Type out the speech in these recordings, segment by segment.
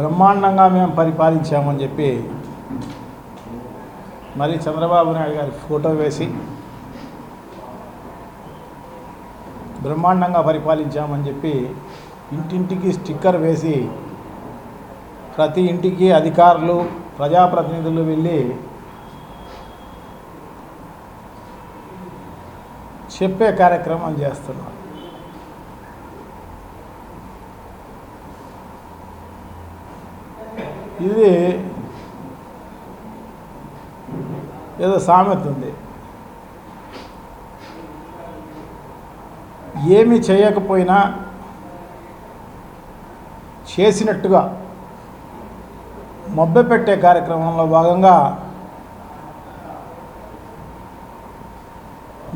బ్రహ్మాండంగా మేము పరిపాలించామని చెప్పి మరి చంద్రబాబు నాయుడు గారి ఫోటో వేసి బ్రహ్మాండంగా పరిపాలించామని చెప్పి ఇంటింటికి స్టిక్కర్ వేసి ప్రతి ఇంటికి అధికారులు ప్రజాప్రతినిధులు వెళ్ళి చెప్పే కార్యక్రమం చేస్తున్నారు. ఇది ఏదో సామెత ఉంది, ఏమి చేయకపోయినా చేసినట్టుగా మభ్యపెట్టే కార్యక్రమంలో భాగంగా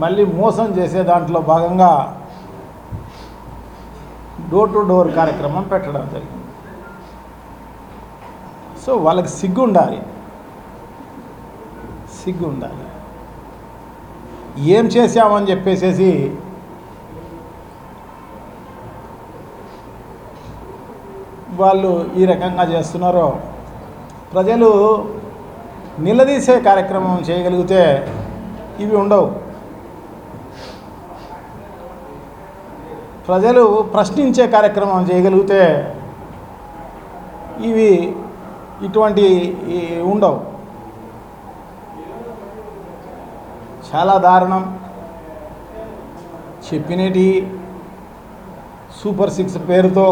మళ్ళీ మోసం చేసే దాంట్లో భాగంగా డోర్ టు డోర్ కార్యక్రమం పెట్టడం జరిగింది. సో వాళ్ళకి సిగ్గు ఉండాలి. ఏం చేశామని చెప్పేసి వాళ్ళు ఈ రకంగా చేస్తున్నారో ప్రజలు నిలదీసే కార్యక్రమం చేయగలిగితే ఇవి ఉండవు. ప్రజలు ప్రశ్నించే కార్యక్రమం చేయగలిగితే ఇటువంటి ఉండవు. చాలా దారుణం. చెప్పినటి సూపర్ 6 పేరుతో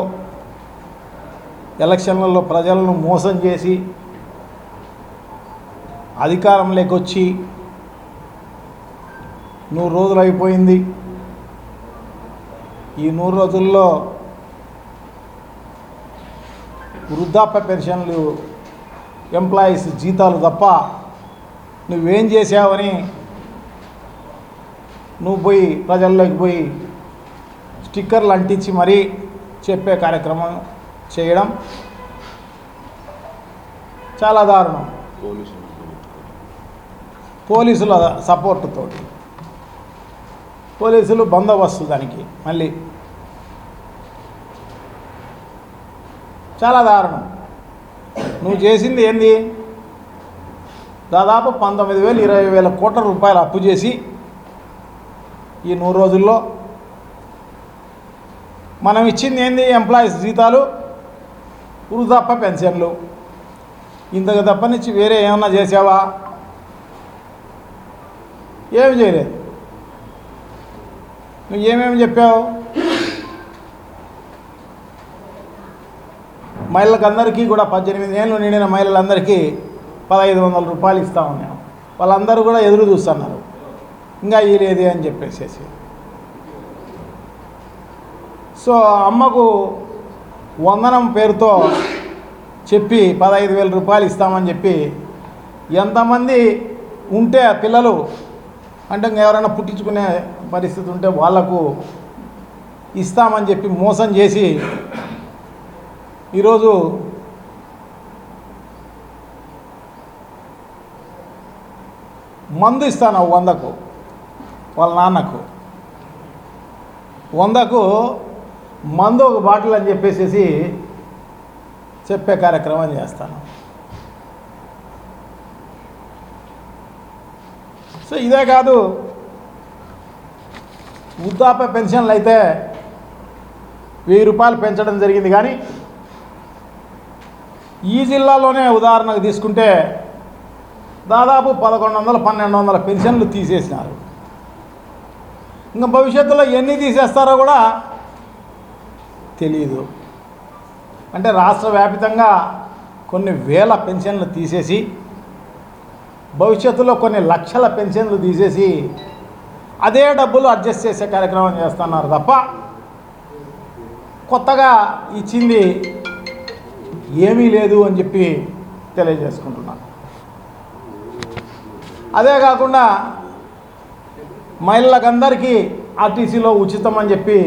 ఎలక్షన్లలో ప్రజలను మోసం చేసి అధికారంలోకి వచ్చి 100 రోజులు అయిపోయింది. ఈ 100 రోజుల్లో వృద్ధాప్య పెన్షన్లు, ఎంప్లాయీస్ జీతాలు తప్ప నువ్వేం చేసావని నువ్వు పోయి ప్రజల్లోకి పోయి స్టిక్కర్లు అంటించి మరీ చెప్పే కార్యక్రమం చేయడం చాలా దారుణం. పోలీసుల సపోర్టుతో పోలీసులు బందోబస్తు దానికి మళ్ళీ చాలా దారుణం. నువ్వు చేసింది ఏంది? దాదాపు 19,000 20,000 కోట్ల రూపాయలు అప్పు చేసి ఈ 100 రోజుల్లో మనం ఇచ్చింది ఏంది? ఎంప్లాయీస్ జీతాలు, వృద్ధాప్య పెన్షన్లు. ఇంతకు తప్పనిచ్చి వేరే ఏమన్నా చేసావా? ఏమి చేయలేదు. నువ్వు ఏమేమి చెప్పావు? మహిళలందరికీ కూడా 18 ఏళ్ళు నిండిన మహిళలందరికీ 1,500 రూపాయలు ఇస్తా ఉన్నాం. వాళ్ళందరూ కూడా ఎదురు చూస్తున్నారు, ఇంకా ఇయ్యలేదే అని చెప్పేసి. సో అమ్మకు వందనం పేరుతో చెప్పి 15,000 రూపాయలు ఇస్తామని చెప్పి ఎంతమంది ఉంటే పిల్లలు అంటే ఎవరైనా పుట్టించుకునే పరిస్థితి ఉంటే వాళ్లకు ఇస్తామని చెప్పి మోసం చేసి ఈరోజు మందు ఇస్తాను 100కు, వాళ్ళ నాన్నకు 100కు మందు ఒక బాటిల్ అని చెప్పేసి చెప్పే కార్యక్రమం చేస్తాను. సో ఇదే కాదు, వృద్ధాప్య పెన్షన్లు అయితే 1000 రూపాయలు పెంచడం జరిగింది. కానీ ఈ జిల్లాలోనే ఉదాహరణకు తీసుకుంటే దాదాపు 1,100-1,200 పెన్షన్లు తీసేసినారు. ఇంకా భవిష్యత్తులో ఎన్ని తీసేస్తారో కూడా తెలియదు. అంటే రాష్ట్ర వ్యాప్తంగా కొన్ని వేల పెన్షన్లు తీసేసి భవిష్యత్తులో కొన్ని లక్షల పెన్షన్లు తీసేసి అదే డబ్బులు అడ్జస్ట్ చేసే కార్యక్రమం చేస్తున్నారు తప్ప కొత్తగా ఇచ్చింది ఏమీ లేదు అని చెప్పి తెలియజేసుకుంటున్నాను. అదే కాకుండా మహిళలకందరికీ ఆర్టీసీలో ఉచితం అని చెప్పి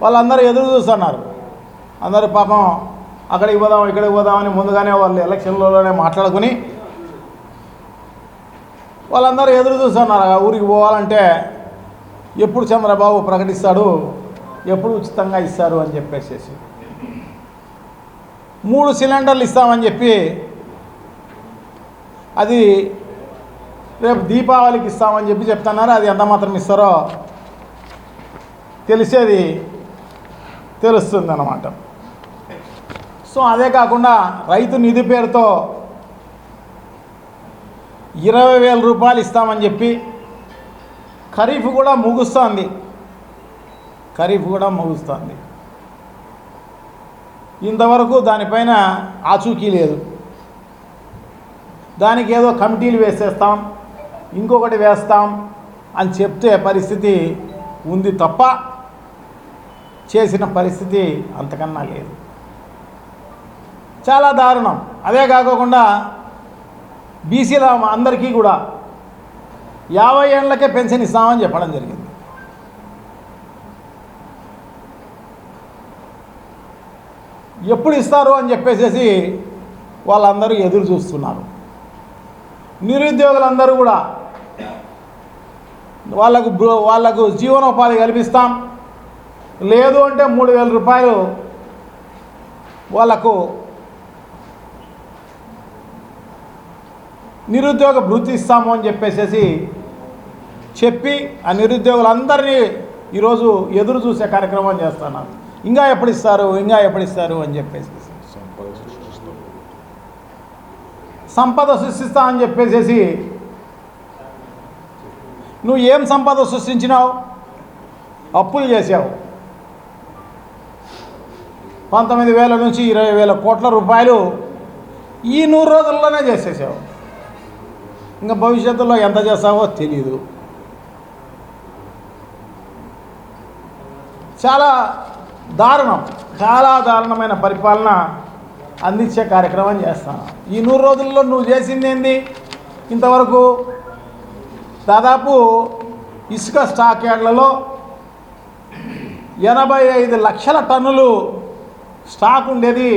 వాళ్ళందరూ ఎదురు చూస్తున్నారు. అందరూ పాపం అక్కడికి పోదాం ఇక్కడికి పోదామని ముందుగానే వాళ్ళు ఎలక్షన్లలోనే మాట్లాడుకుని వాళ్ళందరూ ఎదురు చూస్తున్నారు. ఆ ఊరికి పోవాలంటే ఎప్పుడు చంద్రబాబు ప్రకటిస్తాడు, ఎప్పుడు ఉచితంగా ఇస్తారు అని చెప్పేసి. 3 సిలిండర్లు ఇస్తామని చెప్పి అది రేపు దీపావళికి ఇస్తామని చెప్పి చెప్తున్నారు. అది ఎంత మాత్రం ఇస్తారో తెలుస్తుంది అన్నమాట. సో అదే కాకుండా రైతు నిధి పేరుతో 20,000 రూపాయలు ఇస్తామని చెప్పి ఖరీఫ్ కూడా ముగుస్తుంది. ఇంతవరకు దానిపైన ఆచూకీ లేదు. దానికి ఏదో కమిటీలు వేసేస్తాం, ఇంకొకటి వేస్తాం అని చెప్తే పరిస్థితి ఉంది తప్ప చేసిన పరిస్థితి అంతకన్నా లేదు. చాలా దారుణం. అదే కాకుండా బీసీల అందరికీ కూడా 50 ఏళ్ళకే పెన్షన్ ఇస్తామని చెప్పడం జరిగింది. ఎప్పుడు ఇస్తారు అని చెప్పేసి వాళ్ళందరూ ఎదురు చూస్తున్నారు. నిరుద్యోగులందరూ కూడా వాళ్ళకు జీవనోపాధి కల్పిస్తాం, లేదు అంటే 3,000 రూపాయలు వాళ్ళకు నిరుద్యోగ భృతి ఇస్తాము అని చెప్పి ఆ నిరుద్యోగులందరినీ ఈరోజు ఎదురు చూసే కార్యక్రమం చేస్తున్నారు. ఇంకా ఎప్పుడు ఇస్తారు అని చెప్పేసి సంపద సృష్టిస్తా అని చెప్పేసి నువ్వు ఏం సంపద సృష్టించినావు? అప్పులు చేసావు. 19,000 నుంచి 20,000 కోట్ల రూపాయలు ఈ 100 రోజుల్లోనే చేసేసావు. ఇంకా భవిష్యత్తులో ఎంత చేస్తావో తెలీదు. చాలా దారుణమైన పరిపాలన అందించే కార్యక్రమం చేస్తాను. ఈ 100 రోజుల్లో నువ్వు చేసింది ఏంది? ఇంతవరకు దాదాపు ఇసుక స్టాక్ యార్డ్లలో 85 లక్షల టన్నులు స్టాక్ ఉండేది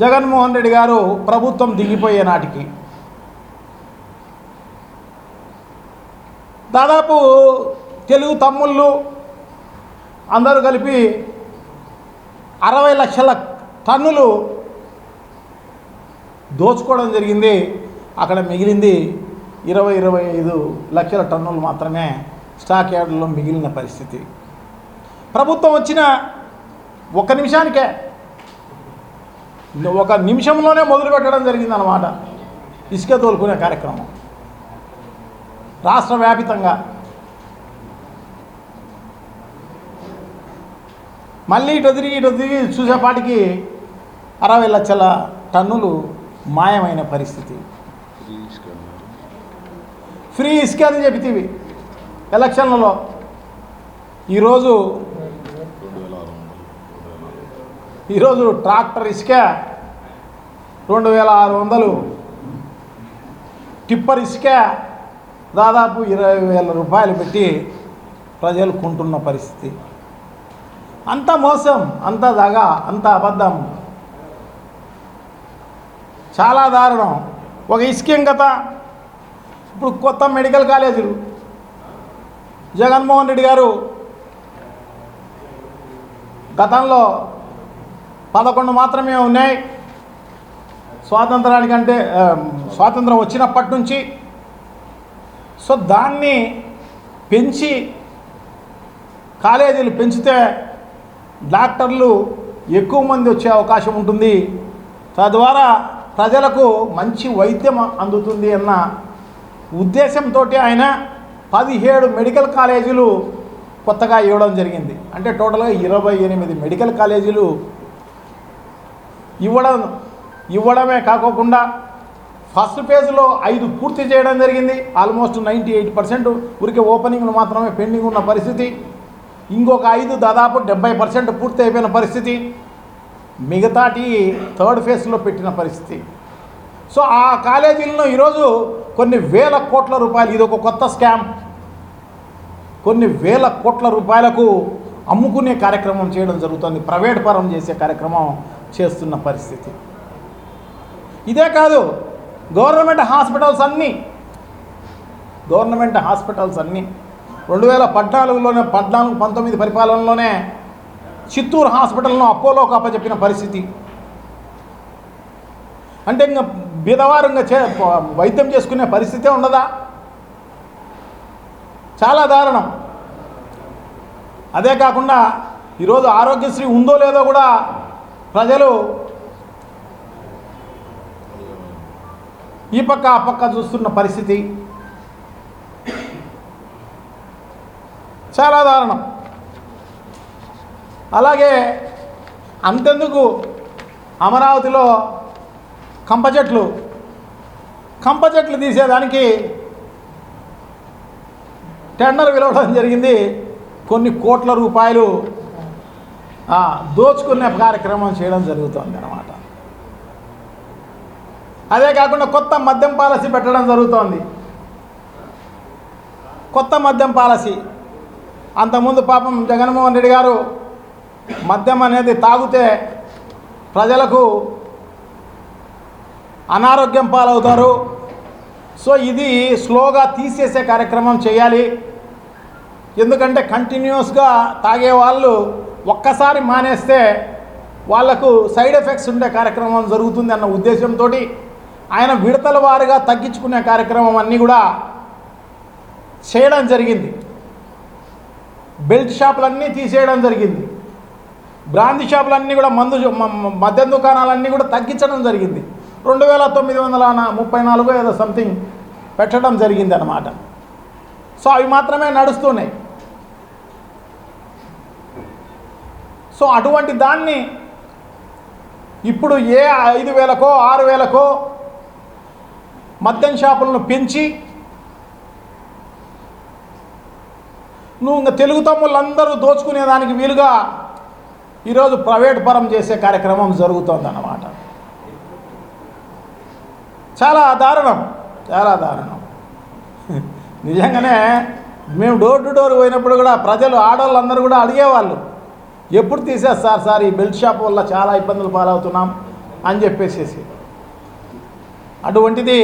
జగన్మోహన్ రెడ్డి గారు ప్రభుత్వం దిగిపోయే నాటికి. దాదాపు తెలుగు తమ్ముళ్ళు అందరూ కలిపి 60 లక్షల టన్నులు దోచుకోవడం జరిగింది. అక్కడ మిగిలింది 20-25 లక్షల టన్నులు మాత్రమే స్టాక్ యార్డులో మిగిలిన పరిస్థితి. ప్రభుత్వం వచ్చిన ఒక నిమిషంలోనే మొదలుపెట్టడం జరిగిందన్నమాట ఇసుక తోలుకునే కార్యక్రమం రాష్ట్ర వ్యాపితంగా. మళ్ళీ ఇటు తిరిగి చూసేపాటికి 60 లక్షల టన్నులు మాయమైన పరిస్థితి. ఫ్రీ ఇసుక అని చెబితేవి ఎలక్షన్లలో. ఈరోజు ట్రాక్టర్ ఇసుక 2,600, టిప్పర్ ఇసుక దాదాపు 20,000 రూపాయలు పెట్టి ప్రజలు కొంటున్న పరిస్థితి. అంత మోసం, అంత దగ, అంత అబద్ధం, చాలా దారుణం. ఒక ఇసుకేం కథ. ఇప్పుడు కొత్త మెడికల్ కాలేజీలు జగన్మోహన్ రెడ్డి గారు గతంలో 11 మాత్రమే ఉన్నాయి. స్వాతంత్రం వచ్చినప్పటి నుంచి. సో దాన్ని పెంచి కాలేజీలు పెంచితే డాక్టర్లు ఎక్కువ మంది వచ్చే అవకాశం ఉంటుంది, తద్వారా ప్రజలకు మంచి వైద్యం అందుతుంది అన్న ఉద్దేశంతో ఆయన 17 మెడికల్ కాలేజీలు కొత్తగా ఇవ్వడం జరిగింది. అంటే టోటల్గా 28 మెడికల్ కాలేజీలు ఇవ్వడమే కాకోకుండా ఫస్ట్ ఫేజ్లో 5 పూర్తి చేయడం జరిగింది. ఆల్మోస్ట్ 98% ఊరికే ఓపెనింగ్లు మాత్రమే పెండింగ్ ఉన్న పరిస్థితి. ఇంకొక 5 దాదాపు 70% పూర్తి అయిపోయిన పరిస్థితి. మిగతాటి థర్డ్ ఫేజ్లో పెట్టిన పరిస్థితి. సో ఆ కాలేజీలను ఈరోజు కొన్ని వేల కోట్ల రూపాయలు, ఇది ఒక కొత్త స్కామ్, కొన్ని వేల కోట్ల రూపాయలకు అమ్ముకునే కార్యక్రమం చేయడం జరుగుతుంది. ప్రైవేట్ పరం చేసే కార్యక్రమం చేస్తున్న పరిస్థితి. ఇదే కాదు, గవర్నమెంట్ హాస్పిటల్స్ అన్నీ 2014లోనే 14-19 పరిపాలనలోనే చిత్తూరు హాస్పిటల్ను అపోలోకి అప్పచెప్పిన పరిస్థితి. అంటే ఇంకా బీదవారు ఇంకా వైద్యం చేసుకునే పరిస్థితే ఉండదా? చాలా దారుణం. అదే కాకుండా ఈరోజు ఆరోగ్యశ్రీ ఉందో లేదో కూడా ప్రజలు ఈ పక్క ఆ పక్క చూస్తున్న పరిస్థితి చాలా దారుణం. అలాగే అంతెందుకు అమరావతిలో కంప చెట్లు తీసేదానికి టెండర్ పిలవడం జరిగింది. కొన్ని కోట్ల రూపాయలు దోచుకునే కార్యక్రమం చేయడం జరుగుతుంది అన్నమాట. అదే కాకుండా కొత్త మద్యం పాలసీ పెట్టడం జరుగుతోంది. కొత్త మద్యం పాలసీ. అంతకుముందు పాపం జగన్మోహన్ రెడ్డి గారు మద్యం అనేది తాగితే ప్రజలకు అనారోగ్యం పాలవుతారు, సో ఇది స్లోగా తీసేసే కార్యక్రమం చేయాలి. ఎందుకంటే కంటిన్యూస్గా తాగే వాళ్ళు ఒక్కసారి మానేస్తే వాళ్లకు సైడ్ ఎఫెక్ట్స్ ఉండే కార్యక్రమం జరుగుతుంది అన్న ఉద్దేశంతో ఆయన విడతల వారీగా తగ్గించుకునే కార్యక్రమం అన్నీ కూడా చేయడం జరిగింది. బెల్ట్ షాపులన్నీ తీసేయడం జరిగింది. బ్రాందీ షాపులన్నీ కూడా మద్యం దుకాణాలన్నీ కూడా తగ్గించడం జరిగింది. 2934 ఏదో సంథింగ్ పెట్టడం జరిగింది అన్నమాట. సో అవి మాత్రమే నడుస్తున్నాయి. సో అటువంటి దాన్ని ఇప్పుడు 5,000కో 6,000కో మద్యం షాపులను పెంచి నువ్వు ఇంకా తెలుగు తమ్ముళ్ళందరూ దోచుకునేదానికి వీలుగా ఈరోజు ప్రైవేట్ పరం చేసే కార్యక్రమం జరుగుతుంది అన్నమాట. చాలా దారుణం, చాలా దారుణం. నిజంగానే మేము డోర్ టు డోర్ పోయినప్పుడు కూడా ప్రజలు ఆడవాళ్ళందరూ కూడా అడిగేవాళ్ళు, ఎప్పుడు తీసేస్తారు సార్ ఈ బెల్ట్ షాప్ వల్ల చాలా ఇబ్బందులు పాలవుతున్నాం అని చెప్పేసి. అటువంటిది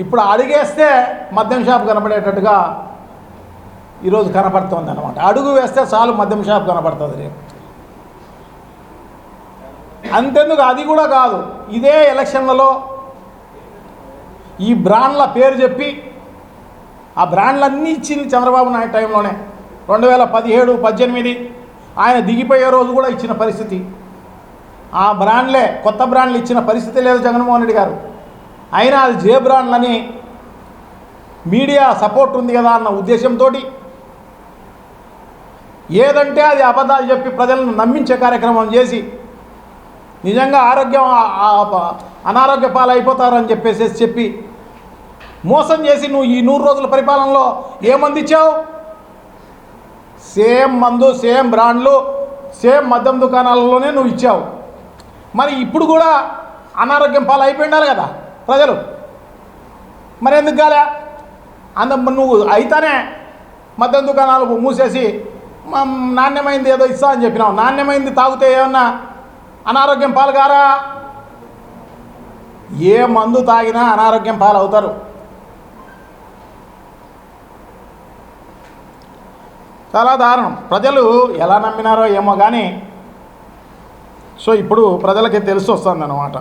ఇప్పుడు అడిగేస్తే మద్యం షాప్ కనపడేటట్టుగా ఈరోజు కనపడుతుంది అన్నమాట. అడుగు వేస్తే చాలు మద్యం షాప్ కనపడుతుంది రేపు. అంతెందుకు, అది కూడా కాదు, ఇదే ఎలక్షన్లలో ఈ బ్రాండ్ల పేరు చెప్పి ఆ బ్రాండ్లన్నీ ఇచ్చింది చంద్రబాబు నాయుడు టైంలోనే. 2017, 18 ఆయన దిగిపోయే రోజు కూడా ఇచ్చిన పరిస్థితి. ఆ బ్రాండ్లే, కొత్త బ్రాండ్లు ఇచ్చిన పరిస్థితి లేదు జగన్మోహన్ రెడ్డి గారు. అయినా అది జే బ్రాండ్లని మీడియా సపోర్ట్ ఉంది కదా అన్న ఉద్దేశంతో ఏదంటే అది అబద్ధాలు చెప్పి ప్రజలను నమ్మించే కార్యక్రమం చేసి నిజంగా అనారోగ్య పాలైపోతారని చెప్పి మోసం చేసి నువ్వు ఈ 100 రోజుల పరిపాలనలో ఏమంది ఇచ్చావు? సేమ్ మందు, సేమ్ బ్రాండ్లు, సేమ్ మద్యం దుకాణాలలోనే నువ్వు ఇచ్చావు. మరి ఇప్పుడు కూడా అనారోగ్యం పాలు అయిపోయినారు కదా ప్రజలు, మరి ఎందుకు కాలే? నువ్వు అయితేనే మద్యం దుకాణాలు మూసేసి నాణ్యమైంది ఏదో ఇస్తా అని చెప్పినావు. నాణ్యమైంది తాగితే ఏమన్నా అనారోగ్యం పాలు కారా? ఏ మందు తాగినా అనారోగ్యం పాలు అవుతారు. చాలా దారుణం. ప్రజలు ఎలా నమ్మినారో ఏమో కానీ సో ఇప్పుడు ప్రజలకి తెలిసి వస్తుంది అన్నమాట.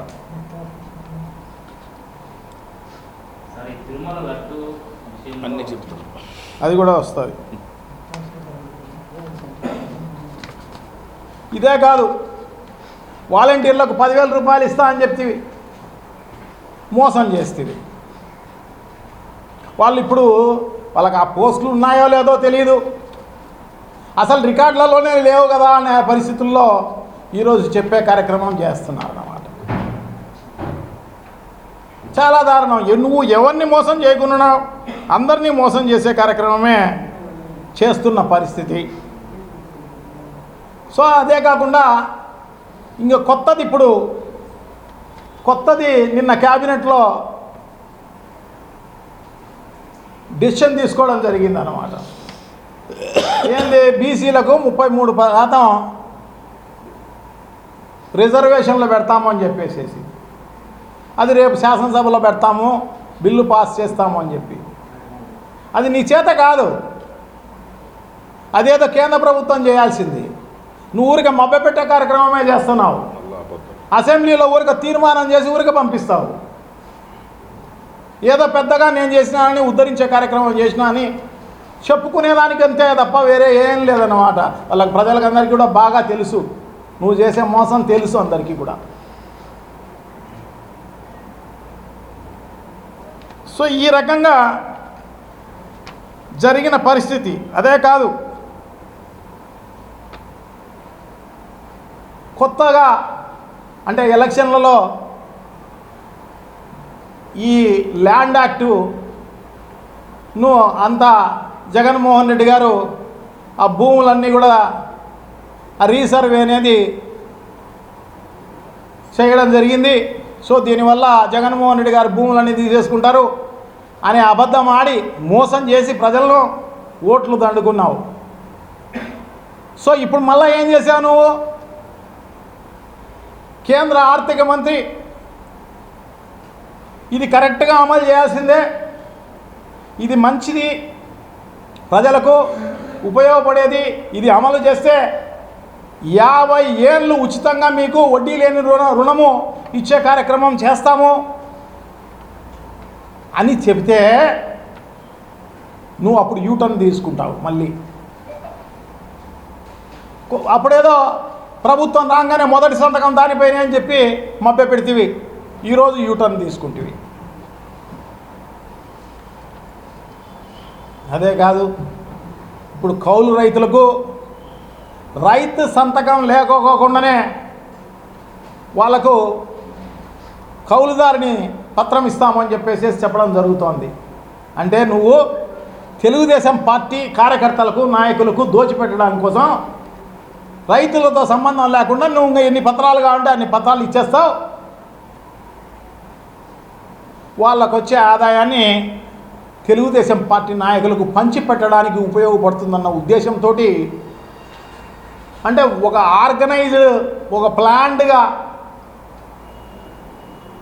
అది కూడా వస్తుంది. ఇదే కాదు, వాలంటీర్లకు 10,000 రూపాయలు ఇస్తా అని చెప్తివి, మోసం చేస్తుంది. వాళ్ళు ఇప్పుడు వాళ్ళకి ఆ పోస్టులు ఉన్నాయో లేదో తెలియదు, అసలు రికార్డులలోనే లేవు కదా అనే పరిస్థితుల్లో ఈరోజు చెప్పే కార్యక్రమం చేస్తున్నారు అన్నమాట. చాలా దారుణం. నువ్వు ఎవరిని మోసం చేయకుండా అందరినీ మోసం చేసే కార్యక్రమమే చేస్తున్న పరిస్థితి. సో అదే కాకుండా ఇంకా కొత్తది నిన్న క్యాబినెట్లో డిసిషన్ తీసుకోవడం జరిగింది అన్నమాట. ఏంది, బీసీలకు 33% రిజర్వేషన్లో పెడతాము అని చెప్పేసి, అది రేపు శాసనసభలో పెడతాము, బిల్లు పాస్ చేస్తాము అని చెప్పి. అది నీ చేత కాదు, అదేదో కేంద్ర ప్రభుత్వం చేయాల్సింది. నువ్వు ఊరికే మభ్యపెట్టే కార్యక్రమమే చేస్తున్నావు. అసెంబ్లీలో ఊరిక తీర్మానం చేసి ఊరిక పంపిస్తావు. ఏదో పెద్దగా నేను చేసినా అని ఉద్ధరించే కార్యక్రమం చేసినా అని చెప్పుకునేదానికి అంతే తప్ప వేరే ఏం లేదన్నమాట. వాళ్ళకి ప్రజలకు అందరికీ కూడా బాగా తెలుసు, నువ్వు చేసే మోసం తెలుసు అందరికీ కూడా. సో ఈ రకంగా జరిగిన పరిస్థితి. అదే కాదు, కొత్తగా అంటే ఎలక్షన్లలో ఈ ల్యాండ్ యాక్టును అంతా జగన్మోహన్ రెడ్డి గారు ఆ భూములన్నీ కూడా ఆ రీసర్వే అనేది చేయడం జరిగింది. సో దీనివల్ల జగన్మోహన్ రెడ్డి గారు భూములన్నీ తీసేసుకుంటారు అనే అబద్ధం ఆడి మోసం చేసి ప్రజలను ఓట్లు దండుకున్నావు. సో ఇప్పుడు మళ్ళీ ఏం చేశావు నువ్వు? కేంద్ర ఆర్థిక మంత్రి ఇది కరెక్ట్గా అమలు చేయాల్సిందే, ఇది మంచిది, ప్రజలకు ఉపయోగపడేది, ఇది అమలు చేస్తే 50 ఏళ్ళు ఉచితంగా మీకు వడ్డీ లేని రుణము ఇచ్చే కార్యక్రమం చేస్తాము అని చెబితే నువ్వు అప్పుడు యూటర్న్ తీసుకుంటావు. మళ్ళీ అప్పుడేదో ప్రభుత్వం రాగానే మొదటి సంతకం దానిపైన అని చెప్పి మభ్య పెడితివి, ఈరోజు యూటర్న్ తీసుకుంటివి. అదే కాదు, ఇప్పుడు కౌలు రైతులకు రైతు సంతకం లేకోకుండానే వాళ్ళకు కౌలుదారిని పత్రం ఇస్తామని చెప్పడం జరుగుతోంది. అంటే నువ్వు తెలుగుదేశం పార్టీ కార్యకర్తలకు నాయకులకు దోచిపెట్టడానికి కోసం రైతులతో సంబంధం లేకుండా నువ్వు ఎన్ని పత్రాలు కావాలంటే అన్ని పత్రాలు ఇచ్చేస్తావు. వాళ్ళకు వచ్చే ఆదాయాన్ని తెలుగుదేశం పార్టీ నాయకులకు పంచిపెట్టడానికి ఉపయోగపడుతుందన్న ఉద్దేశంతో, అంటే ఒక ఆర్గనైజ్డ్ ఒక ప్లాన్డ్గా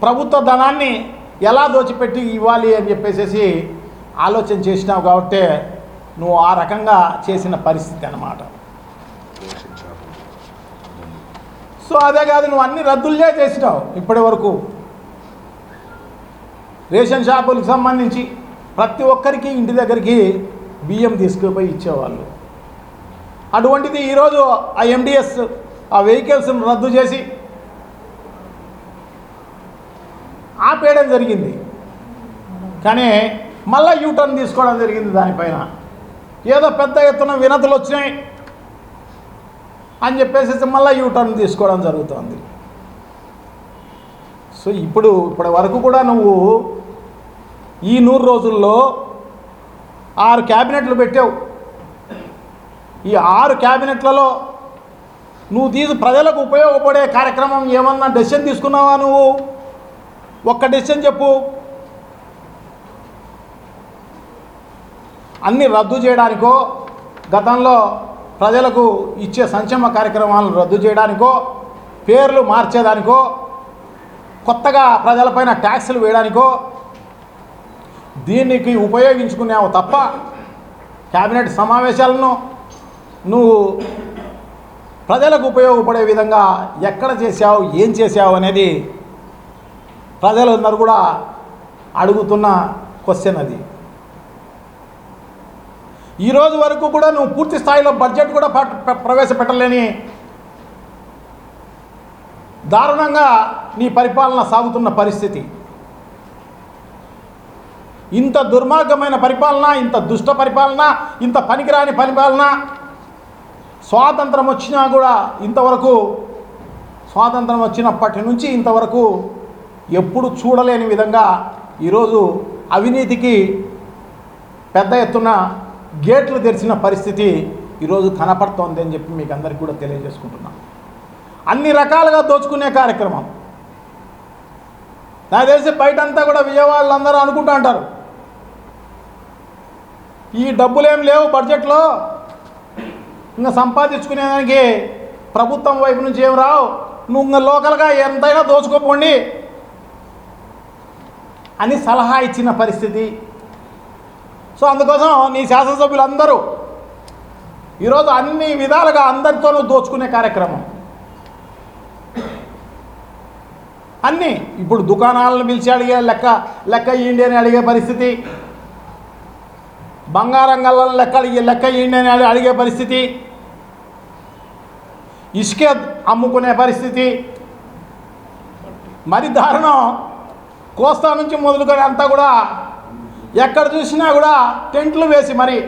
ప్రభుత్వ ధనాన్ని ఎలా దోచిపెట్టి ఇవ్వాలి అని చెప్పేసి ఆలోచన చేసినావు కాబట్టి నువ్వు ఆ రకంగా చేసిన పరిస్థితి అన్నమాట. సో అదే కాదు, నువ్వు అన్ని రద్దులే చేసినావు ఇప్పటి వరకు. రేషన్ షాపులకు సంబంధించి ప్రతి ఒక్కరికి ఇంటి దగ్గరికి బియ్యం తీసుకుపోయి ఇచ్చేవాళ్ళు. అటువంటిది ఈరోజు ఆ ఎండిఎస్ ఆ వెహికల్స్ను రద్దు చేసి ఆపేయడం జరిగింది. కానీ మళ్ళీ యూటర్న్ తీసుకోవడం జరిగింది దానిపైన. ఏదో పెద్ద ఎత్తున వినతులు వచ్చినాయి అని చెప్పేసి మళ్ళీ యూటర్న్ తీసుకోవడం జరుగుతుంది. సో ఇప్పటి వరకు కూడా నువ్వు ఈ 100 రోజుల్లో 6 క్యాబినెట్లు పెట్టావు. ఈ 6 క్యాబినెట్లలో నువ్వు ప్రజలకు ఉపయోగపడే కార్యక్రమం ఏమన్నా డెసిషన్ తీసుకున్నావా? నువ్వు ఒక్క డెసిషన్ చెప్పు. అన్నీ రద్దు చేయడానికో, గతంలో ప్రజలకు ఇచ్చే సంక్షేమ కార్యక్రమాలను రద్దు చేయడానికో, పేర్లు మార్చేదానికో, కొత్తగా ప్రజలపైన ట్యాక్సులు వేయడానికో దీనికి ఉపయోగించుకున్నావు తప్ప క్యాబినెట్ సమావేశాలను నువ్వు ప్రజలకు ఉపయోగపడే విధంగా ఎక్కడ చేశావు, ఏం చేశావు అనేది ప్రజలందరూ కూడా అడుగుతున్న క్వశ్చన్ అది. ఈరోజు వరకు కూడా నువ్వు పూర్తి స్థాయిలో బడ్జెట్ కూడా ప్రవేశపెట్టలేని దారుణంగా నీ పరిపాలన సాగుతున్న పరిస్థితి. ఇంత దుర్మార్గమైన పరిపాలన, ఇంత దుష్ట పరిపాలన, ఇంత పనికిరాని పరిపాలన స్వాతంత్రం వచ్చినా కూడా ఇంతవరకు, స్వాతంత్రం వచ్చినప్పటి నుంచి ఇంతవరకు ఎప్పుడు చూడలేని విధంగా ఈరోజు అవినీతికి పెద్ద ఎత్తున గేట్లు తెరిచిన పరిస్థితి ఈరోజు కనపడుతోంది అని చెప్పి మీకు అందరికీ కూడా తెలియజేసుకుంటున్నాను. అన్ని రకాలుగా దోచుకునే కార్యక్రమం. నాకు తెలిసి బయటంతా కూడా విజయవాడలో అందరూ అనుకుంటూ అంటారు, ఈ డబ్బులేం లేవు బడ్జెట్లో, ఇంకా సంపాదించుకునేదానికి ప్రభుత్వం వైపు నుంచి ఏం రావు, నువ్వు ఇంకా లోకల్గా ఎంతైనా దోచుకోపోండి అని సలహా ఇచ్చిన పరిస్థితి. సో అందుకోసం నీ శాసనసభ్యులందరూ ఈరోజు అన్ని విధాలుగా అందరితోనూ దోచుకునే కార్యక్రమం. అన్నీ ఇప్పుడు దుకాణాలను పిలిచి అడిగే లెక్క ఇయ్యండి అని అడిగే పరిస్థితి, బంగారం గల్లను లెక్క ఇయ్యండి అని అడిగే పరిస్థితి, ఇసుక అమ్ముకునే పరిస్థితి. మరి దారుణం, కోస్తా నుంచి మొదలుకొని అంతా కూడా ఎక్కడ చూసినా కూడా టెంట్లు వేసి మరి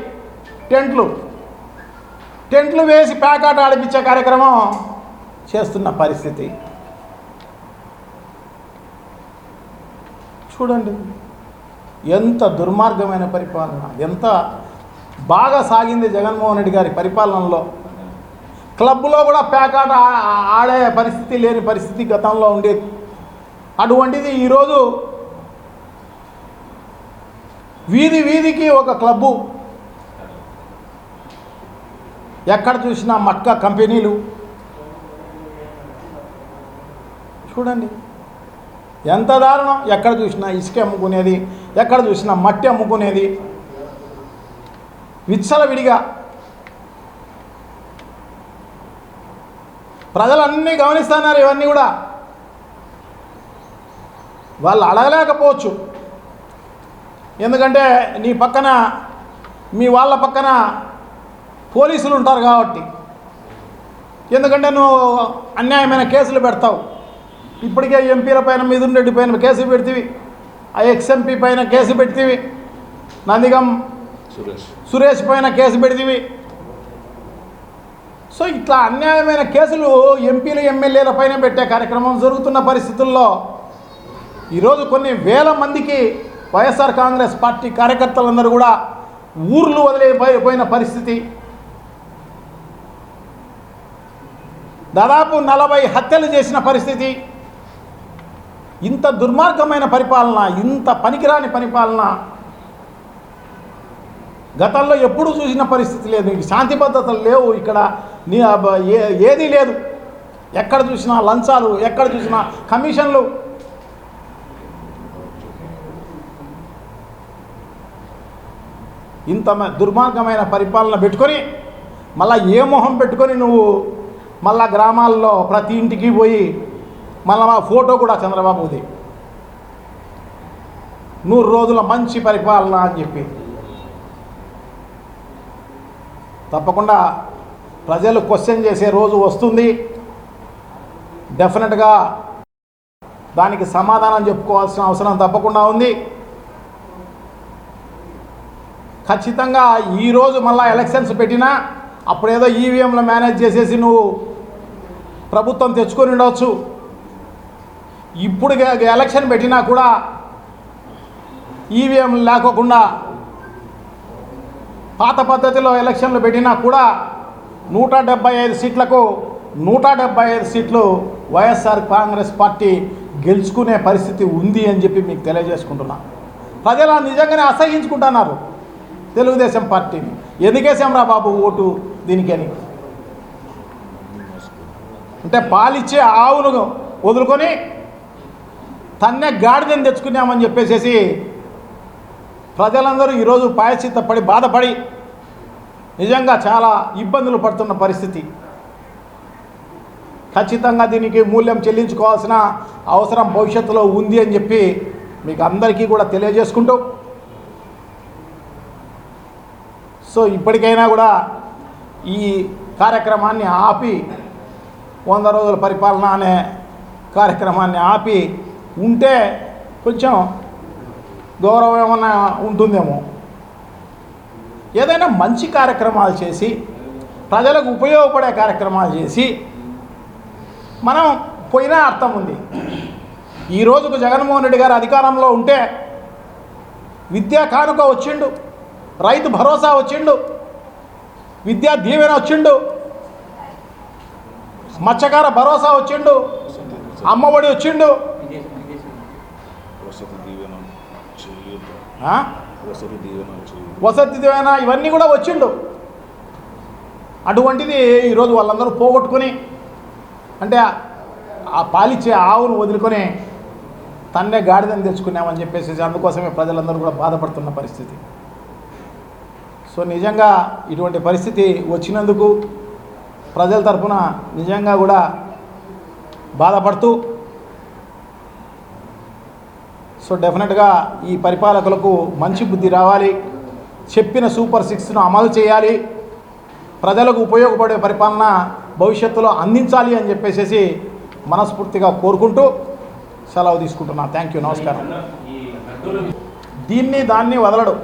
టెంట్లు వేసి ప్యాకాట ఆడిపించే కార్యక్రమం చేస్తున్న పరిస్థితి. చూడండి ఎంత దుర్మార్గమైన పరిపాలన, ఎంత బాగా సాగింది జగన్మోహన్ రెడ్డి గారి పరిపాలనలో. క్లబ్లో కూడా ప్యాకాట ఆడే పరిస్థితి లేని పరిస్థితి గతంలో ఉండేది. అటువంటిది ఈరోజు వీధికి ఒక క్లబ్బు, ఎక్కడ చూసినా మట్కా కంపెనీలు. చూడండి ఎంత దారుణం, ఎక్కడ చూసినా ఇసుక అమ్ముకునేది, ఎక్కడ చూసినా మట్టి అమ్ముకునేది విచ్చలవిడిగా. ప్రజలన్నీ గమనిస్తున్నారు ఇవన్నీ కూడా. వాళ్ళు అడగలేకపోవచ్చు, ఎందుకంటే నీ పక్కన మీ వాళ్ళ పక్కన పోలీసులు ఉంటారు కాబట్టి. ఎందుకంటే నువ్వు అన్యాయమైన కేసులు పెడతావు. ఇప్పటికే ఎంపీల పైన, మిథున్ రెడ్డి పైన కేసు పెడితివి, ఆ ఎక్స్ఎంపీ పైన కేసు పెడితివి, నందిగం సురేష్ పైన కేసు పెడితివి. సో ఇట్లా అన్యాయమైన కేసులు ఎంపీలు ఎమ్మెల్యేల పైన పెట్టే కార్యక్రమం జరుగుతున్న పరిస్థితుల్లో ఈరోజు కొన్ని వేల మందికి వైఎస్ఆర్ కాంగ్రెస్ పార్టీ కార్యకర్తలందరూ కూడా ఊర్లు వదిలిపోయిన పరిస్థితి. దాదాపు 40 హత్యలు చేసిన పరిస్థితి. ఇంత దుర్మార్గమైన పరిపాలన, ఇంత పనికిరాని పరిపాలన గతంలో ఎప్పుడూ చూసిన పరిస్థితి లేదు. శాంతి భద్రతలు లేవు ఇక్కడ, ఏదీ లేదు. ఎక్కడ చూసినా లంచాలు, ఎక్కడ చూసినా కమిషన్లు. ఇంత దుర్మార్గమైన పరిపాలన పెట్టుకొని మళ్ళీ ఏ మొహం పెట్టుకొని నువ్వు మళ్ళా గ్రామాల్లో ప్రతి ఇంటికి పోయి మళ్ళీ మా ఫోటో కూడా చంద్రబాబుది 100 రోజుల మంచి పరిపాలన అని చెప్పి. తప్పకుండా ప్రజలు క్వశ్చన్ చేసే రోజు వస్తుంది. డెఫినెట్గా దానికి సమాధానం చెప్పుకోవాల్సిన అవసరం తప్పకుండా ఉంది. ఖచ్చితంగా ఈరోజు మళ్ళీ ఎలక్షన్స్ పెట్టినా అప్పుడేదో ఈవీఎంలో మేనేజ్ చేసేసి నువ్వు ప్రభుత్వం తెచ్చుకొని ఉండవచ్చు. ఇప్పుడు ఎలక్షన్ పెట్టినా కూడా ఈవీఎం లేకోకుండా పాత పద్ధతిలో ఎలక్షన్లు పెట్టినా కూడా 175 సీట్లకు 175 సీట్లు వైఎస్ఆర్ కాంగ్రెస్ పార్టీ గెలుచుకునే పరిస్థితి ఉంది అని చెప్పి మీకు తెలియజేసుకుంటున్నా. ప్రజలు నిజంగానే అసహించుకుంటున్నారు తెలుగుదేశం పార్టీని. ఎందుకేసాం రా బాబు ఓటు దీనికని అంటే పాలిచ్చే ఆవును వదులుకొని తన్నే గాడిదని తెచ్చుకున్నామని చెప్పేసి ప్రజలందరూ ఈరోజు పాయచిత్తపడి బాధపడి నిజంగా చాలా ఇబ్బందులు పడుతున్న పరిస్థితి. ఖచ్చితంగా దీనికి మూల్యం చెల్లించుకోవాల్సిన అవసరం భవిష్యత్తులో ఉంది అని చెప్పి మీకు అందరికీ కూడా తెలియజేసుకుంటూ, సో ఇప్పటికైనా కూడా ఈ కార్యక్రమాన్ని ఆపి 100 రోజుల పరిపాలన అనే కార్యక్రమాన్ని ఆపి ఉంటే కొంచెం గౌరవం ఏమన్నా ఉంటుందేమో. ఏదైనా మంచి కార్యక్రమాలు చేసి ప్రజలకు ఉపయోగపడే కార్యక్రమాలు చేసి మనం పోయినా అర్థం ఉంది. ఈ రోజుకు జగన్మోహన్ రెడ్డి గారు అధికారంలో ఉంటే విద్యా కానుక వచ్చిండు, రైతు భరోసా వచ్చిండు, విద్యా దీవెన వచ్చిండు, మత్స్యకార భరోసా వచ్చిండు, అమ్మఒడి వచ్చిండు, వసతి దీవెన ఇవన్నీ కూడా వచ్చిండు. అటువంటిది ఈరోజు వాళ్ళందరూ పోగొట్టుకొని అంటే ఆ పాలిచ్చే ఆవును వదులుకొని తన్నే గాడిదని తెచ్చుకున్నామని చెప్పేసి అందుకోసమే ప్రజలందరూ కూడా బాధపడుతున్న పరిస్థితి. సో నిజంగా ఇటువంటి పరిస్థితి వచ్చినందుకు ప్రజల తరఫున నిజంగా కూడా బాధపడుతూ సో డెఫినెట్గా ఈ పరిపాలకులకు మంచి బుద్ధి రావాలి, చెప్పిన సూపర్ 6ను అమలు చేయాలి, ప్రజలకు ఉపయోగపడే పరిపాలన భవిష్యత్తులో అందించాలి అని చెప్పేసి మనస్ఫూర్తిగా కోరుకుంటూ సెలవు తీసుకుంటున్నా. థ్యాంక్ యూ, నమస్కారం. దాన్ని వదలడు.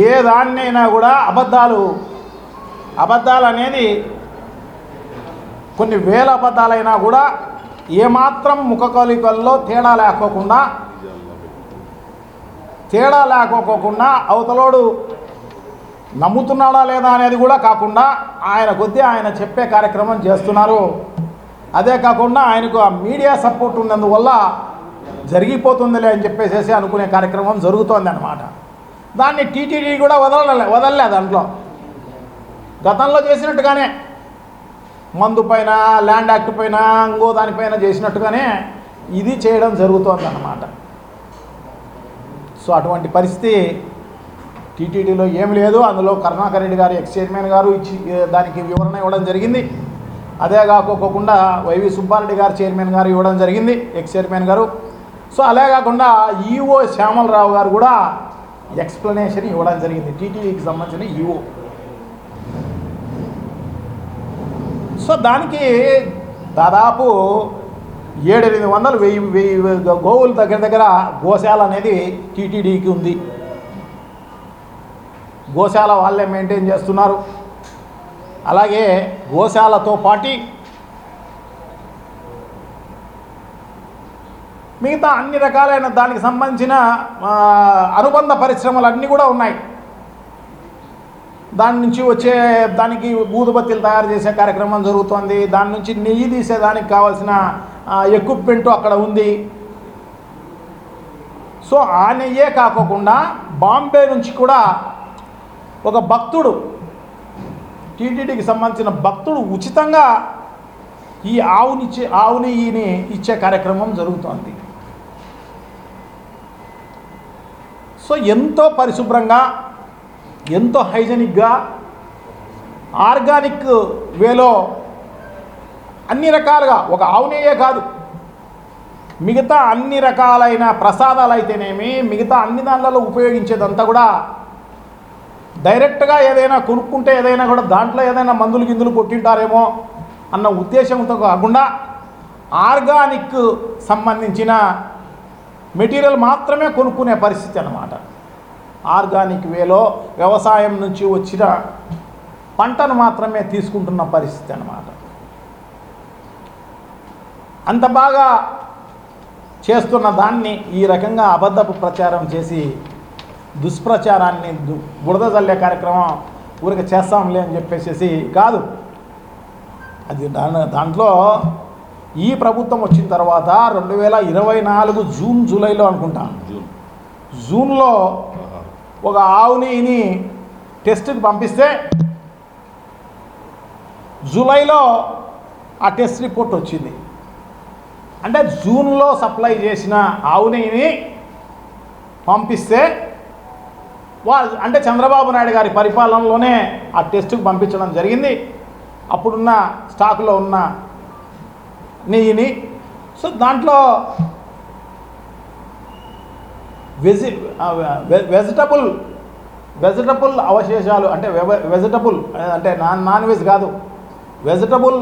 ఏ దాన్నైనా కూడా అబద్ధాలు అనేది కొన్ని వేల అబద్ధాలైనా కూడా ఏమాత్రం ముఖకవళికల్లో తేడా లేకోకుండా అవతలోడు నమ్ముతున్నాడా లేదా అనేది కూడా కాకుండా ఆయన కొద్దీ ఆయన చెప్పే కార్యక్రమం చేస్తున్నారు. అదే కాకుండా ఆయనకు ఆ మీడియా సపోర్ట్ ఉన్నందువల్ల జరిగిపోతుందిలే అని చెప్పేసి అనుకునే కార్యక్రమం జరుగుతోంది అన్నమాట. దాన్ని టీటీడీ కూడా వదలలే. దాంట్లో గతంలో చేసినట్టుగానే మందు పైన, ల్యాండ్ యాక్ట్ పైన, ఇంకో దానిపైన చేసినట్టుగానే ఇది చేయడం జరుగుతోంది అన్నమాట. సో అటువంటి పరిస్థితి టీటీడీలో ఏమి లేదు. అందులో కరుణాకర్ రెడ్డి గారు ఎక్స్ చైర్మన్ గారు దానికి వివరణ ఇవ్వడం జరిగింది. అదే కాకోకుండా వైవి సుబ్బారెడ్డి గారు చైర్మన్ గారు ఇవ్వడం జరిగింది, ఎక్స్ చైర్మన్ గారు. సో అలా కాకుండా ఈఓ శ్యామలరావు గారు కూడా ఎక్స్ప్లెనేషన్ ఇవ్వడం జరిగింది, టీటీడీకి సంబంధించిన ఈఓ. సో దానికి దాదాపు 700-1000 గోవుల దగ్గర గోశాల అనేది టీటీడీకి ఉంది. గోశాల వాళ్ళే మెయింటైన్ చేస్తున్నారు. అలాగే గోశాలతో పాటు మిగతా అన్ని రకాలైన దానికి సంబంధించిన అనుబంధ పరిశ్రమలు అన్నీ కూడా ఉన్నాయి. దాని నుంచి వచ్చే దానికి ఊదుబత్తీలు తయారు చేసే కార్యక్రమం జరుగుతోంది. దాని నుంచి నెయ్యి తీసేదానికి కావాల్సిన ఎక్విప్మెంటు అక్కడ ఉంది. సో ఆ నెయ్యే కాకోకుండా బాంబే నుంచి కూడా ఒక భక్తుడు, టీటీడీకి సంబంధించిన భక్తుడు ఉచితంగా ఈ ఆవు నెయ్యిని ఇచ్చే కార్యక్రమం జరుగుతోంది. సో ఎంతో పరిశుభ్రంగా, ఎంతో హైజెనిక్గా, ఆర్గానిక్ వేలో అన్ని రకాలుగా, ఒక ఆవు నెయ్యే కాదు, మిగతా అన్ని రకాలైన ప్రసాదాలు అయితేనేమి, మిగతా అన్ని దాంట్లో ఉపయోగించేదంతా కూడా డైరెక్ట్గా ఏదైనా కొనుక్కుంటే ఏదైనా కూడా దాంట్లో ఏదైనా మందులు కొట్టింటారేమో అన్న ఉద్దేశంతో కాకుండా ఆర్గానిక్ సంబంధించిన మెటీరియల్ మాత్రమే కొనుక్కునే పరిస్థితి అన్నమాట. ఆర్గానిక్ వేలో వ్యవసాయం నుంచి వచ్చిన పంటను మాత్రమే తీసుకుంటున్న పరిస్థితి అన్నమాట. అంత బాగా చేస్తున్న దాన్ని ఈ రకంగా అబద్ధపు ప్రచారం చేసి దుష్ప్రచారాన్ని బురద జల్లే కార్యక్రమం ఊరికి చేస్తాంలే అని చెప్పేసి కాదు. అది దాంట్లో ఈ ప్రభుత్వం వచ్చిన తర్వాత 2024 జూన్ జూలైలో అనుకుంటా, జూన్లో ఒక ఆవుని టెస్ట్కి పంపిస్తే జూలైలో ఆ టెస్ట్ రిపోర్ట్ వచ్చింది. అంటే జూన్లో సప్లై చేసిన ఆవుని పంపిస్తే అంటే చంద్రబాబు నాయుడు గారి పరిపాలనలోనే ఆ టెస్ట్కి పంపించడం జరిగింది, అప్పుడున్న స్టాకులో ఉన్న నెయ్యిని. సో దాంట్లో వెజిటబుల్ అవశేషాలు, అంటే వెజిటబుల్ అంటే నాన్ వెజ్ కాదు, వెజిటబుల్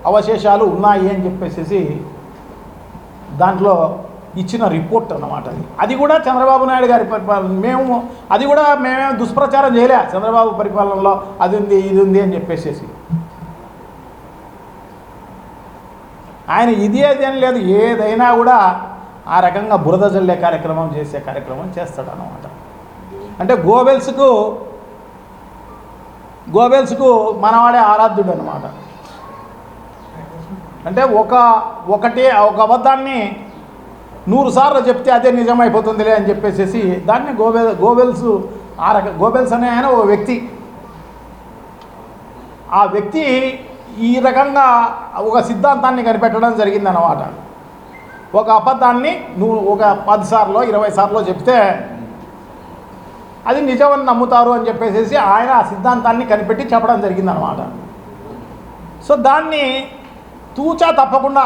అవశేషాలు ఉన్నాయి అని చెప్పేసి దాంట్లో ఇచ్చిన రిపోర్ట్ అన్నమాట. అది కూడా చంద్రబాబు నాయుడు గారి పరిపాలన. అది కూడా మేమేం దుష్ప్రచారం చేయలే, చంద్రబాబు పరిపాలనలో అది ఉంది ఇది ఉంది అని చెప్పేసి. ఆయన ఇది అని లేదు, ఏదైనా కూడా ఆ రకంగా బురద జల్లే కార్యక్రమం చేసే కార్యక్రమం చేస్తాడు అన్నమాట. అంటే గోబెల్స్కు మనవాడే ఆరాధ్యుడు అన్నమాట. అంటే ఒక అబద్ధాన్ని 100 సార్లు చెప్తే అదే నిజమైపోతుందిలే అని చెప్పేసి దాన్ని గోబెల్స్ అనే ఆయన ఒక వ్యక్తి. ఆ వ్యక్తి ఈ రకంగా ఒక సిద్ధాంతాన్ని కనిపెట్టడం జరిగిందన్నమాట. ఒక అబద్ధాన్ని నువ్వు ఒక 10 సార్లు 20 సార్లు చెప్తే అది నిజమని నమ్ముతారు అని చెప్పేసి ఆయన ఆ సిద్ధాంతాన్ని కనిపెట్టి చెప్పడం జరిగిందనమాట. సో దాన్ని తూచా తప్పకుండా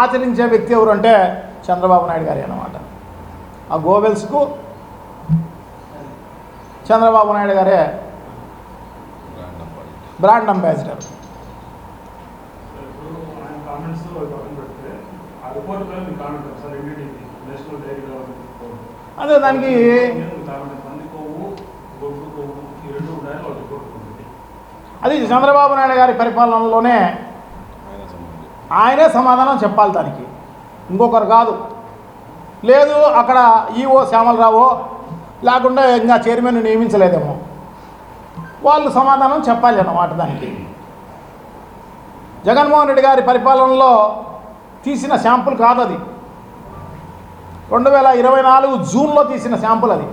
ఆచరించే వ్యక్తి ఎవరు అంటే చంద్రబాబు నాయుడు గారి అన్నమాట. ఆ గోవెల్స్కు చంద్రబాబు నాయుడు గారే బ్రాండ్ అంబాసిడర్. అదే దానికి అది చంద్రబాబు నాయుడు గారి పరిపాలనలోనే ఆయనే సమాధానం చెప్పాలి దానికి, ఇంకొకరు కాదు. లేదు అక్కడ ఈఓ శ్యామలరావు లేకుండా ఇంకా చైర్మన్ నియమించలేదేమో, వాళ్ళు సమాధానం చెప్పాలి అన్నమాట. దానికి జగన్మోహన్ రెడ్డి గారి పరిపాలనలో తీసిన శాంపుల్ కాదు అది, 2024 జూన్లో తీసిన శాంపుల్ అది.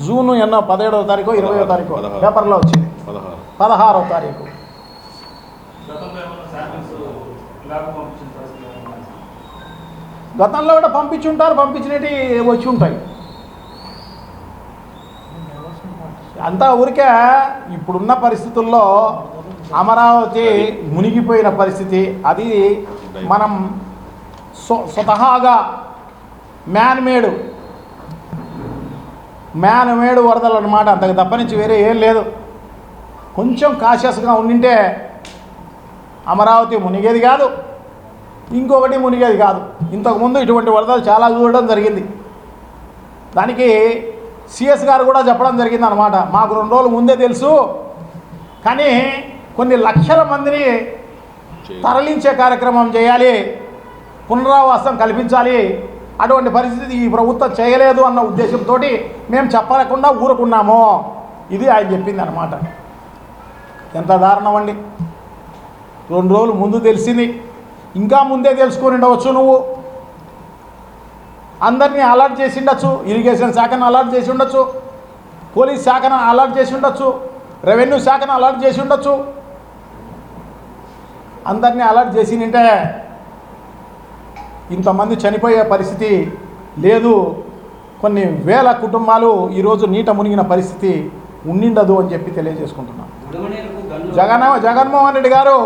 జూను ఎన్నో 17వ తారీఖు 20వ తారీఖు పేపర్లో వచ్చింది, 16వ తారీఖు. గతంలో కూడా పంపించుంటారు, పంపించినవి వచ్చి ఉంటాయి. అంతా ఊరికే ఇప్పుడున్న పరిస్థితుల్లో అమరావతి మునిగిపోయిన పరిస్థితి, అది మనం స్వతహాగా మ్యాన్ మేడ్ వరదలు అన్నమాట. అంతకు తప్పనించి వేరే ఏం లేదు. కొంచెం కాషియస్గా ఉండింటే అమరావతి మునిగేది కాదు, ఇంకొకటి మునిగేది కాదు. ఇంతకుముందు ఇటువంటి వరదలు చాలా చూడడం జరిగింది. దానికి సిఎస్ గారు కూడా చెప్పడం జరిగింది అన్నమాట. మాకు 2 రోజుల ముందే తెలుసు, కానీ కొన్ని లక్షల మందిని తరలించే కార్యక్రమం చేయాలి, పునరావాసం కల్పించాలి, అటువంటి పరిస్థితి ఈ ప్రభుత్వం చేయలేదు అన్న ఉద్దేశంతో మేము చెప్పకుండా ఊరుకున్నాము. ఇది ఆయన చెప్పింది అన్నమాట. ఎంత దారుణం అండి. 2 రోజులు ముందు తెలిసింది, ఇంకా ముందే తెలుసుకొని ఉండవచ్చు. నువ్వు అందరినీ అలర్ట్ చేసి ఉండొచ్చు, ఇరిగేషన్ శాఖను అలర్ట్ చేసి ఉండొచ్చు, పోలీస్ శాఖను అలర్ట్ చేసి ఉండొచ్చు, రెవెన్యూ శాఖను అలర్ట్ చేసి ఉండొచ్చు. అందరినీ అలర్ట్ చేసి ఉంటే ఇంతమంది చనిపోయే పరిస్థితి లేదు. కొన్ని వేల కుటుంబాలు ఈరోజు నీట మునిగిన పరిస్థితి ఉండిండదు అని చెప్పి తెలియజేసుకుంటున్నాం. జగన్మోహన్ రెడ్డి గారు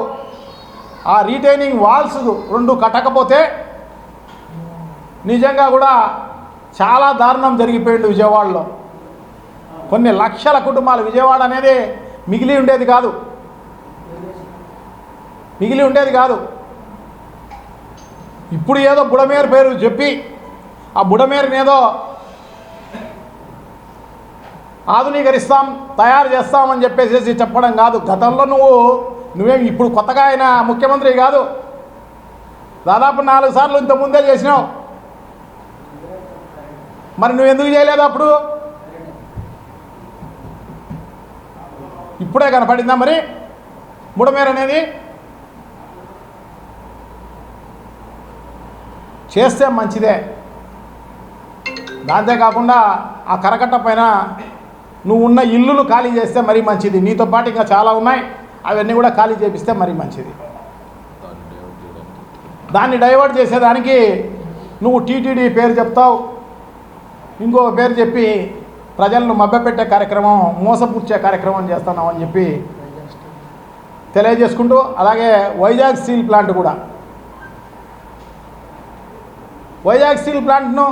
ఆ రీటైనింగ్ వాల్స్ 2 కట్టకపోతే నిజంగా కూడా చాలా దారుణం జరిగిపోయింది విజయవాడలో. కొన్ని లక్షల కుటుంబాలు, విజయవాడ అనేది మిగిలి ఉండేది కాదు. ఇప్పుడు ఏదో బుడమేరు పేరు చెప్పి ఆ బుడమేరుని ఏదో ఆధునీకరిస్తాం, తయారు చేస్తామని చెప్పేసి చెప్పడం కాదు. గతంలో నువ్వేం ఇప్పుడు కొత్తగా ఆయన ముఖ్యమంత్రి కాదు, దాదాపు 4 సార్లు ఇంత ముందే చేసినావు. మరి నువ్వు ఎందుకు చేయలేదు అప్పుడు? ఇప్పుడే కనపడిందా మరి బుడమేరు అనేది? చేస్తే మంచిదే. అంతేకాకుండా ఆ కరకట్ట పైన నువ్వు ఉన్న ఇల్లులు ఖాళీ చేస్తే మరీ మంచిది. నీతో పాటు ఇంకా చాలా ఉన్నాయి, అవన్నీ కూడా ఖాళీ చేపిస్తే మరీ మంచిది. దాన్ని డైవర్ట్ చేసేదానికి నువ్వు టీటీడీ పేరు చెప్తావు, ఇంకో పేరు చెప్పి ప్రజలను మభ్యపెట్టే కార్యక్రమం, మోసపుచ్చే కార్యక్రమం చేస్తున్నావు అని చెప్పి తెలియజేసుకుంటూ, అలాగే వైజాగ్ స్టీల్ ప్లాంట్ కూడా, వైజాగ్ స్టీల్ ప్లాంట్ను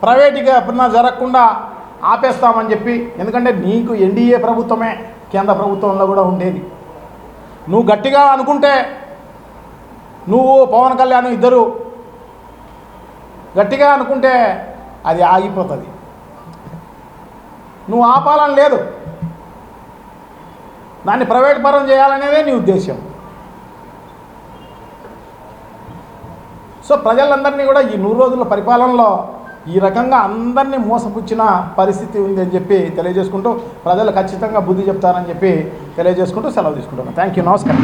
ప్రైవేట్గా ఎప్పుడన్నా జరగకుండా ఆపేస్తామని చెప్పి, ఎందుకంటే నీకు ఎన్డీఏ ప్రభుత్వమే కేంద్ర ప్రభుత్వంలో కూడా ఉండేది. నువ్వు గట్టిగా అనుకుంటే, నువ్వు పవన్ కళ్యాణ్ ఇద్దరు గట్టిగా అనుకుంటే అది ఆగిపోతుంది. నువ్వు ఆపాలని లేదు, దాన్ని ప్రైవేట్ పరం చేయాలనేదే నీ ఉద్దేశం. సో ప్రజలందరినీ కూడా ఈ 100 రోజుల పరిపాలనలో ఈ రకంగా అందరినీ మోసపుచ్చిన పరిస్థితి ఉంది అని చెప్పి తెలియజేసుకుంటూ, ప్రజలు ఖచ్చితంగా బుద్ధి చెప్తారని చెప్పి తెలియజేసుకుంటూ సెలవు తీసుకుంటున్నాను. థ్యాంక్ యూ, నమస్కారం.